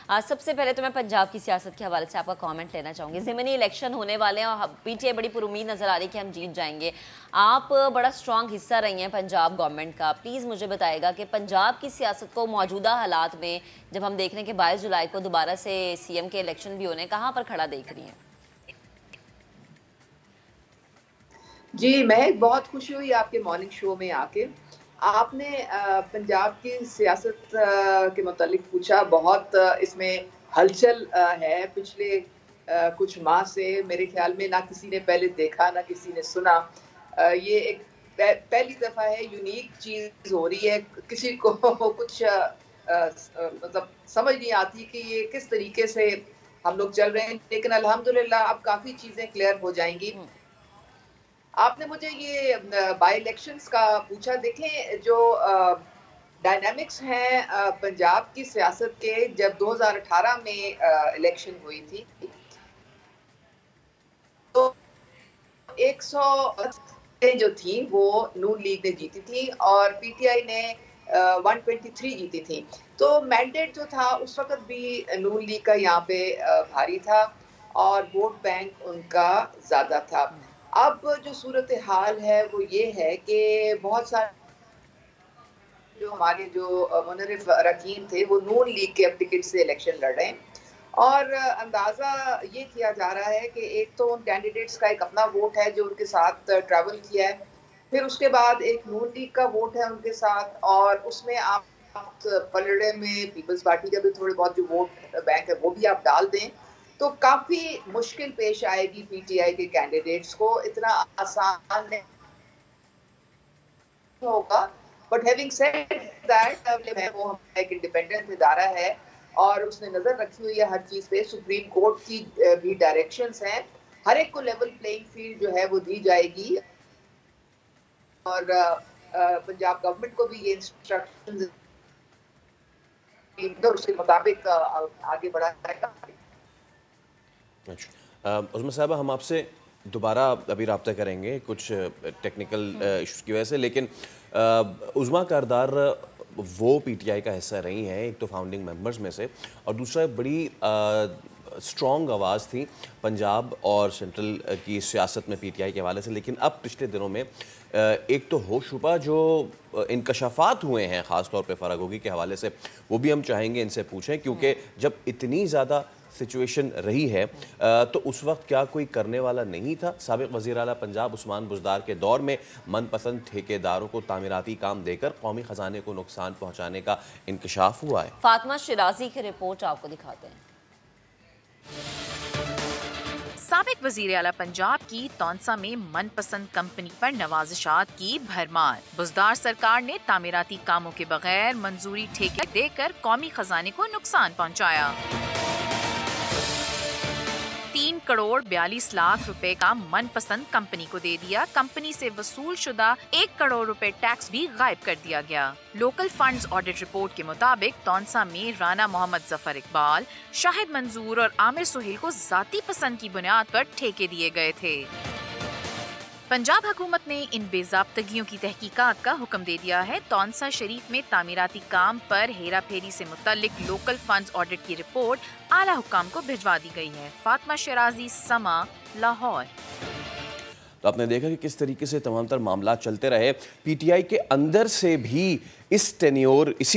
सबसे पहले तो मैं पंजाब की सियासत के हवाले से आपका कमेंट लेना चाहूँगी। ज़िमनी इलेक्शन होने वाले हैं और पीटीआई बड़ी पुरुमीद नज़र आ रही है कि हम जीत जाएंगे। आप बड़ा स्ट्रॉन्ग हिस्सा रही हैं पंजाब गवर्नमेंट का, प्लीज़ मुझे बताएगा कि पंजाब की सियासत को मौजूदा हालात में जब हम देख रहे हैं कि 22 जुलाई को दोबारा से सीएम के इलेक्शन भी होने, कहाँ पर खड़ा देख रही हैं? जी, मैं बहुत खुशी हुई आपके मॉर्निंग शो में आके। आपने पंजाब की सियासत के मुतालिक पूछा, बहुत इसमें हलचल है पिछले कुछ माह से। मेरे ख्याल में ना किसी ने पहले देखा, ना किसी ने सुना। ये एक पहली दफ़ा है, यूनिक चीज़ हो रही है। किसी को कुछ मतलब समझ नहीं आती कि ये किस तरीके से हम लोग चल रहे हैं, लेकिन अल्हम्दुलिल्लाह अब काफ़ी चीज़ें क्लियर हो जाएँगी। आपने मुझे ये बाय इलेक्शंस का पूछा। देखें, जो डायनामिक्स हैं पंजाब की सियासत के, जब 2018 में इलेक्शन हुई थी तो 100 जो थी वो नून लीग ने जीती थी और पीटीआई ने 123 जीती थी। तो मैंडेट जो था उस वक्त भी नून लीग का यहाँ पे भारी था और वोट बैंक उनका ज्यादा था। अब जो सूरत हाल है वो ये है कि बहुत सारे जो हमारे जो मुनरिफ अरकान थे वो नून लीग के अब टिकट से इलेक्शन लड़ रहे हैं और अंदाजा ये किया जा रहा है कि एक तो उन कैंडिडेट्स का एक अपना वोट है जो उनके साथ ट्रैवल किया है, फिर उसके बाद एक नून लीग का वोट है उनके साथ, और उसमें आप पलड़े में पीपल्स पार्टी का भी थोड़े बहुत जो वोट बैंक है वो भी आप डाल दें तो काफी मुश्किल पेश आएगी पीटीआई के कैंडिडेट्स को। इतना आसान नहीं होगा। बट हैविंग सेड दैट, वो एक इंडिपेंडेंट इदारा है और उसने नजर रखी हुई है हर चीज पे। सुप्रीम कोर्ट की भी डायरेक्शंस हैं, हर एक को लेवल प्लेइंग फील्ड जो है वो दी जाएगी और पंजाब गवर्नमेंट को भी ये इंस्ट्रक्शंस उसके मुताबिक आगे बढ़ा जाएगा। अच्छा, उस्मा साहबा, हम आपसे दोबारा अभी रब्ता करेंगे कुछ टेक्निकल इश्यूज़ की वजह से, लेकिन उस्मा कारदार वो पीटीआई का हिस्सा रही हैं, एक तो फाउंडिंग मेंबर्स में से, और दूसरा बड़ी स्ट्रॉन्ग आवाज़ थी पंजाब और सेंट्रल की सियासत में पीटीआई के हवाले से। लेकिन अब पिछले दिनों में एक तो होशरुबा जो इंकशाफात हुए हैं ख़ास तौर पे फ़रागोगी के हवाले से, वो भी हम चाहेंगे इनसे पूछें, क्योंकि जब इतनी ज़्यादा सिचुएशन रही है तो उस वक्त क्या कोई करने वाला नहीं था? साबिक़ वज़ीर आला पंजाब उस्मान बुज़दार के दौर में मनपसंद ठेकेदारों को तामीराती काम देकर कौमी ख़जाने को नुकसान पहुँचाने का इंकशाफ हुआ है। फातिमा शिराजी की रिपोर्ट आपको दिखाते हैं। साबिक़ वज़ीर आला पंजाब की तौंसा में मनपसंद कंपनी पर नवाजिशात की भरमार। बुज़दार सरकार ने तामीराती कामों के बगैर मंजूरी ठेके देकर कौमी खजाने को नुकसान पहुंचाया। 3 करोड़ 42 लाख रुपए का मनपसंद कंपनी को दे दिया। कंपनी से वसूल शुदा 1 करोड़ रुपए टैक्स भी गायब कर दिया गया। लोकल फंड्स ऑडिट रिपोर्ट के मुताबिक तौंसा में राना मोहम्मद जफर इकबाल, शाहिद मंजूर और आमिर सुहेल को जाती पसंद की बुनियाद पर ठेके दिए गए थे। पंजाब हुकूमत ने इन बेज़ाब्तगियों की तहकीकात का हुक्म दे दिया है। तौंसा शरीफ में तामीराती काम पर हेरा फेरी से मुतल्लिक लोकल फंड्स ऑडिट की रिपोर्ट आला हुक्काम को भिजवा दी गई है। फातिमा शिराजी, समा, लाहौर। तो आपने देखा कि किस तरीके से तमाम तर मामला चलते रहे। पीटीआई के अंदर से भी इसी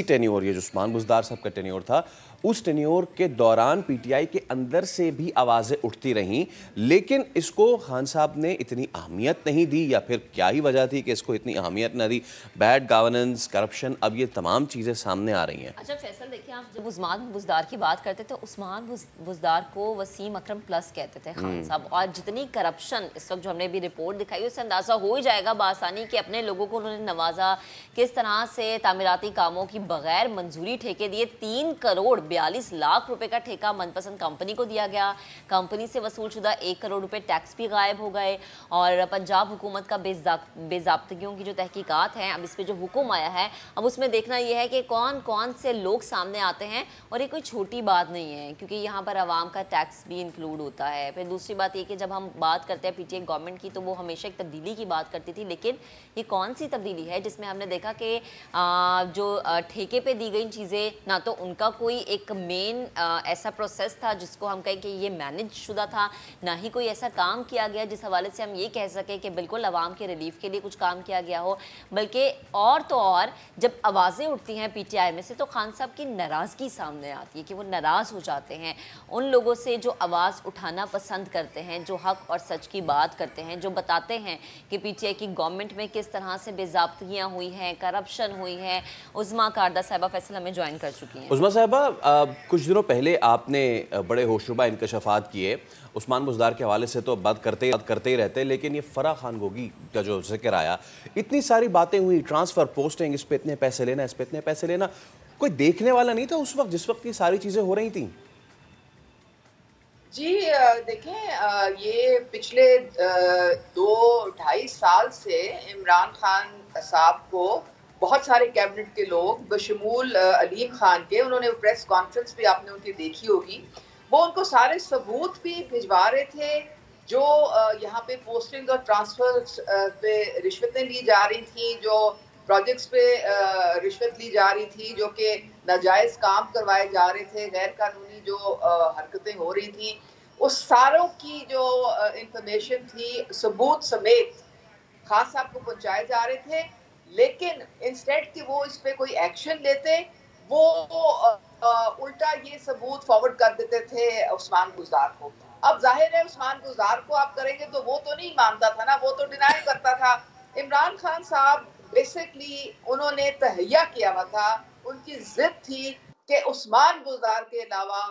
टेन्योर, ये जो उस्मान बुज़दार साहब का टेन्योर था, उस टेन्योर के दौरान पीटीआई के अंदर से भी आवाज़ें उठती रहीं, लेकिन इसको खान साहब ने इतनी अहमियत नहीं दी, या फिर क्या ही वजह थी कि इसको इतनी अहमियत न दी। बैड गवर्नेंस, करप्शन, अब ये तमाम चीज़ें सामने आ रही हैं। अच्छा फैसल, देखिए, आप जब उस्मान बुज़दार की बात करते थे, उस्मान बुज़दार को वसीम अकरम प्लस कहते थे खान साहब, और जितनी करप्शन इस वक्त जो हमने भी रिपोर्ट दिखाई उससे अंदाज़ा हो ही जाएगा बासानी कि अपने लोगों को उन्होंने नवाजा, किस तरह से तामीराती कामों की बगैर मंजूरी ठेके दिए। 3 करोड़ 42 लाख रुपए का ठेका मनपसंद कंपनी को दिया गया। कंपनी से वसूल शुदा 1 करोड़ रुपए टैक्स भी गायब हो गए। और पंजाब हुकूमत का बेज़ाब्तगियों की जो तहकीकात हैं, अब इस पर जो हुक्म आया है, अब उसमें देखना यह है कि कौन कौन से लोग सामने आते हैं। और ये कोई छोटी बात नहीं है, क्योंकि यहाँ पर आवाम का टैक्स भी इंक्लूड होता है। फिर दूसरी बात ये कि जब हम बात करते हैं पीटीआई गवर्नमेंट की, तो वो हमेशा एक तब्दीली की बात करती थी, लेकिन ये कौन सी तब्दीली है जिसमें हमने देखा कि जो ठेके पे दी गई चीज़ें, ना तो उनका कोई एक मेन ऐसा प्रोसेस था जिसको हम कहें कि ये मैनेज शुदा था, ना ही कोई ऐसा काम किया गया जिस हवाले से हम ये कह सकें कि बिल्कुल आवाम के रिलीफ के लिए कुछ काम किया गया हो। बल्कि और तो और जब आवाज़ें उठती हैं पीटीआई में से तो खान साहब की नाराज़गी सामने आती है कि वो नाराज़ हो जाते हैं उन लोगों से जो आवाज़ उठाना पसंद करते हैं, जो हक और सच की बात करते हैं, जो बताते हैं कि पीटीआई की गवर्नमेंट में किस तरह से बेज़ाब्तियाँ हुई हैं, करप्शन हुई है। उज़्मा कारदा साहिबा फैसल हमें ज्वाइन कर चुकी हैं। उज़्मा साहिबा, कुछ दिनों पहले आपने बड़े होशरुबा इंकशाफात किए, उस्मान बुज़दार के हवाले से तो बात करते ही रहते, लेकिन ये फराह खान गोगी का जो जिक्र आया, इतनी सारी बातें हुई, ट्रांसफ़र, पोस्टिंग, इस पे इतने पैसे लेना, इस पे इतने पैसे लेना, कोई देखने वाला नहीं था उस वक्त जिस वक्त ये सारी चीज़ें हो रही थी? जी देखें, ये पिछले 2-2.5 साल से इमरान खान साहब को बहुत सारे कैबिनेट के लोग बशमूल अलीम खान के, उन्होंने प्रेस कॉन्फ्रेंस भी आपने उनकी देखी होगी, वो उनको सारे सबूत भी भिजवा रहे थे जो यहाँ पे पोस्टिंग और ट्रांसफर पे रिश्वतें ली जा रही थी, जो प्रोजेक्ट्स पे रिश्वत ली जा रही थी, जो कि नाजायज काम करवाए जा रहे थे, गैर कानूनी जो हरकतें हो रही थी, उस सारों की जो इंफॉर्मेशन थी सबूत समेत खान साहब को पहुंचाए जा रहे थे। लेकिन इंस्टेड कि वो इस पे कोई एक्शन लेते, वो उल्टा ये सबूत फॉरवर्ड कर देते थे उस्मान बुज़दार को। अब जाहिर है उस्मान बुज़दार को आप करेंगे तो वो तो नहीं मानता था ना, वो तो डिनाई करता था। इमरान खान साहब बेसिकली उन्होंने तहैया किया हुआ था, उनकी जिद थी कि उस्मान बुज़दार के अलावा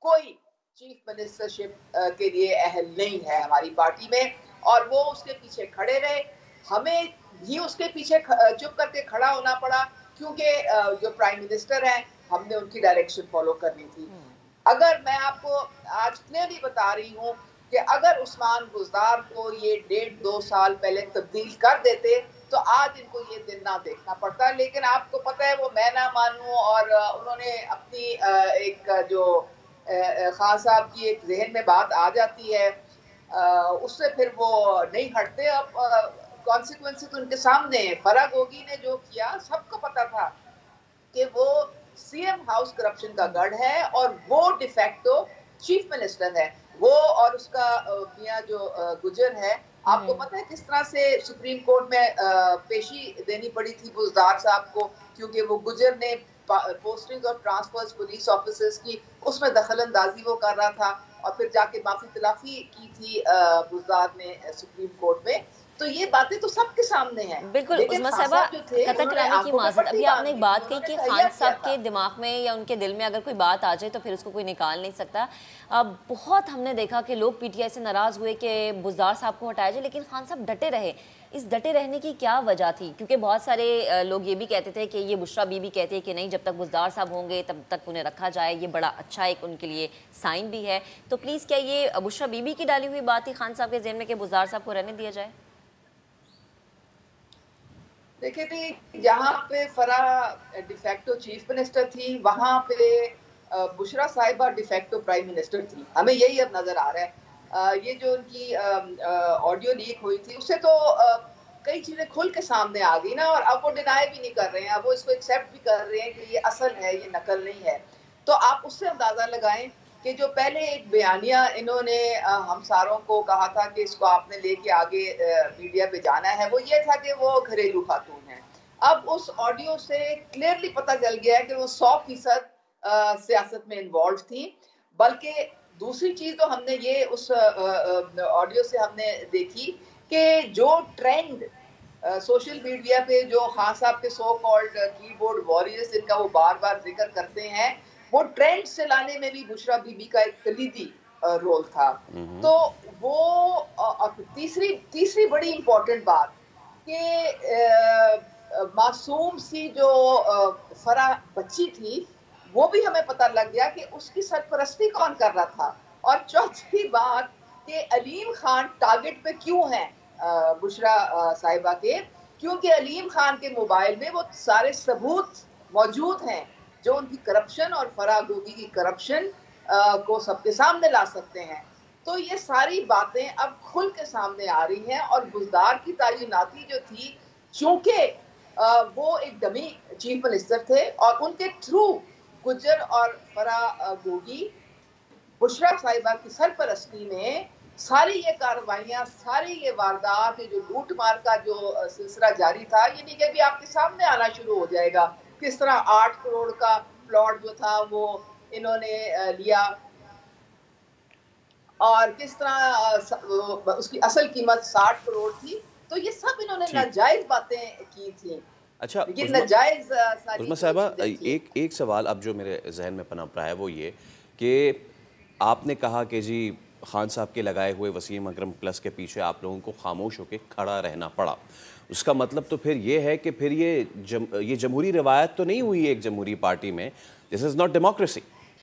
कोई चीफ मिनिस्टरशिप के लिए अहल नहीं है हमारी पार्टी में, और वो उसके पीछे खड़े रहे। हमें भी उसके पीछे चुप करके खड़ा होना पड़ा, क्योंकि जो प्राइम मिनिस्टर हैं हमने उनकी डायरेक्शन फॉलो करनी थी। अगर मैं आपको आज क्लियरली बता रही हूँ कि अगर उस्मान बुज़दार को ये 1.5-2 साल पहले तब्दील कर देते तो आज इनको ये दिन ना देखना पड़ता। लेकिन आपको पता है वो मैं ना मानूं, और उन्होंने अपनी एक जो खान साहब की एक जहन में बात आ जाती है, उससे फिर वो नहीं हटते। अब कॉन्सिक्वेंसेस उनके सामने है। फराह गोगी ने जो किया सबको पता था कि वो सीएम हाउस करप्शन का गढ़ है और वो डिफेक्टो चीफ मिनिस्टर है, वो और उसका मियां जो गुजर है। आपको पता है किस तरह से सुप्रीम कोर्ट में पेशी देनी पड़ी थी बुज़दार साहब को, क्योंकि वो गुजर ने पोस्टिंग और ट्रांसफर्स पुलिस ऑफिसर्स की उसमें दखल अंदाजी वो कर रहा था, और फिर जाके माफी तलाफी की थी बुज़दार ने सुप्रीम कोर्ट में। तो ये बातें तो सबके सामने हैं। बिल्कुल उज़्मा साहिबा, कतई कराने की माज़रत। अभी आपने एक बात कही कि खान साहब के दिमाग में या उनके दिल में अगर कोई बात आ जाए तो फिर उसको कोई निकाल नहीं सकता। अब बहुत हमने देखा कि लोग पीटीआई से नाराज़ हुए कि बुज़दार साहब को हटाया जाए, लेकिन खान साहब डटे रहे। इस डटे रहने की क्या वजह थी? क्योंकि बहुत सारे लोग ये भी कहते थे कि ये बुशरा बीबी कहती है कि नहीं, जब तक बुज़दार साहब होंगे तब तक उन्हें रखा जाए, ये बड़ा अच्छा एक उनके लिए साइन भी है। तो प्लीज़ क्या ये बुशरा बीबी की डाली हुई बात थी खान साहब के ज़हन में कि बुज़दार साहब को रहने दिया जाए? देखिए थी, जहाँ पे फराह डिफेक्टो चीफ मिनिस्टर थी, वहाँ पे बुशरा साहिबा डिफेक्टो प्राइम मिनिस्टर थी। हमें यही अब नजर आ रहा है। ये जो उनकी ऑडियो लीक हुई थी उससे तो कई चीजें खुल के सामने आ गई ना, और अब वो डिनाई भी नहीं कर रहे हैं, अब वो इसको एक्सेप्ट भी कर रहे हैं कि ये असल है, ये नकल नहीं है। तो आप उससे अंदाजा लगाएं कि जो पहले एक बयानिया इन्होंने हम सारों को कहा था कि इसको आपने लेके आगे मीडिया पे जाना है, वो ये था कि वो घरेलू खातून है। अब उस ऑडियो से क्लियरली पता चल गया है कि वो 100% सियासत में इन्वॉल्व थी। बल्कि दूसरी चीज तो हमने ये उस ऑडियो से हमने देखी कि जो ट्रेंड सोशल मीडिया पे जो खान साहब के सो कॉल्ड कीबोर्ड वॉरियर्स जिनका वो बार बार जिक्र करते हैं, वो ट्रेंड से लाने में भी बुशरा बीबी का एक कलीदी रोल था। तो वो तीसरी बड़ी इंपॉर्टेंट बात कि मासूम सी जो फराह बच्ची थी, वो भी हमें पता लग गया कि उसकी सरपरस्ती कौन कर रहा था। और चौथी बात कि अलीम खान टारगेट पे क्यों हैं बुशरा साहिबा के, क्योंकि अलीम खान के मोबाइल में वो सारे सबूत मौजूद हैं जो उनकी करप्शन और फराह गोगी की करप्शन को सबके सामने ला सकते हैं। तो ये सारी बातें अब खुल के सामने आ रही हैं। और बुज़दार की तैनाती जो थी, चूंकि वो एक डमी चीफ मिनिस्टर थे और उनके थ्रू गुज्जर और फरा गोगी, बुशरा साहिबा की सरपरस्ती में सारी ये कार्रवाइयां, सारी ये वारदात, जो लूट मार का जो सिलसिला जारी था, ये नहीं कि आपके सामने आना शुरू हो जाएगा। किस तरह 8 करोड़ का प्लॉट जो था वो इन्होंने लिया और किस तरह उसकी असल कीमत 60 करोड़ थी। तो ये सब इन्होंने नाजायज बातें की थी। अच्छा नाजायज उस्मा साहिबा, एक सवाल अब जो मेरे जहन में पनप रहा है वो ये कि आपने कहा कि जी खान साहब के लगाए हुए वसीम अकरम प्लस के पीछे आप लोगों को खामोश होकर खड़ा रहना पड़ा। उसका मतलब तो फिर ये है कि फिर ये जमहूरी रवायत तो नहीं हुई एक जमहूरी पार्टी में। This is not democracy.